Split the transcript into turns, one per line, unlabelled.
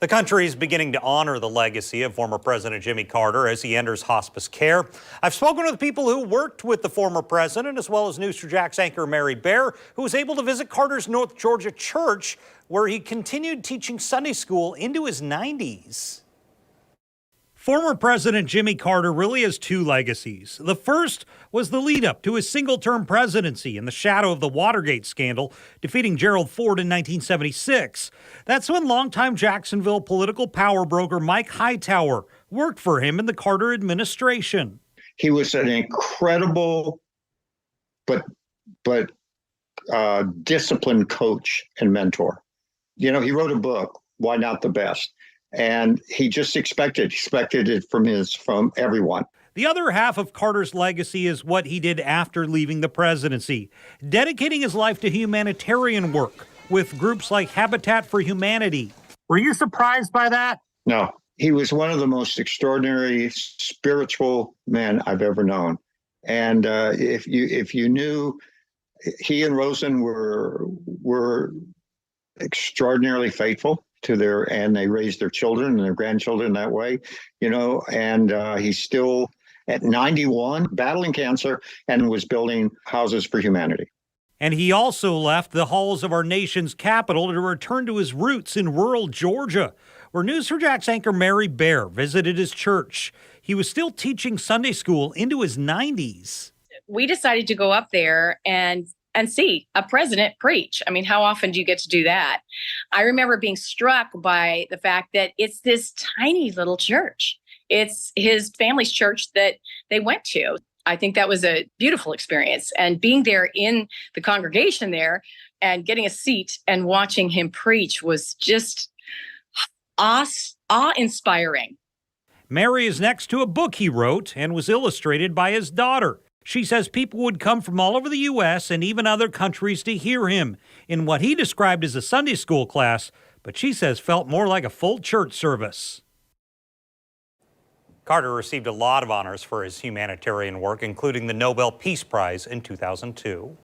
The country is beginning to honor the legacy of former President Jimmy Carter as he enters hospice care. I've spoken with people who worked with the former president, as well as News 4 Jax anchor Mary Bear, who was able to visit Carter's North Georgia church, where he continued teaching Sunday school into his 90s. Former President Jimmy Carter really has two legacies. The first was the lead up to his single-term presidency in the shadow of the Watergate scandal, defeating Gerald Ford in 1976. That's when longtime Jacksonville political power broker Mike Hightower worked for him in the Carter administration.
He was an incredible but disciplined coach and mentor. You know, he wrote a book, Why Not the Best? And he just expected it from everyone.
The other half of Carter's legacy is what he did after leaving the presidency, dedicating his life to humanitarian work with groups like Habitat for Humanity. Were you surprised by that?
No, he was one of the most extraordinary spiritual men I've ever known. And if you knew, he and Rosen were extraordinarily faithful to and they raised their children and their grandchildren that way, you know, and he's still at 91 battling cancer and was building houses for humanity.
And he also left the halls of our nation's capital to return to his roots in rural Georgia, where News 4 Jax anchor Mary Bear visited his church. He was still teaching Sunday school into his 90s.
We decided to go up there and see a president preach. I mean, how often do you get to do that? I remember being struck by the fact that it's this tiny little church. It's his family's church that they went to. I think that was a beautiful experience. And being there in the congregation there and getting a seat and watching him preach was just awe-inspiring.
Mary is next to a book he wrote and was illustrated by his daughter. She says people would come from all over the U.S. and even other countries to hear him in what he described as a Sunday school class, but she says felt more like a full church service. Carter received a lot of honors for his humanitarian work, including the Nobel Peace Prize in 2002.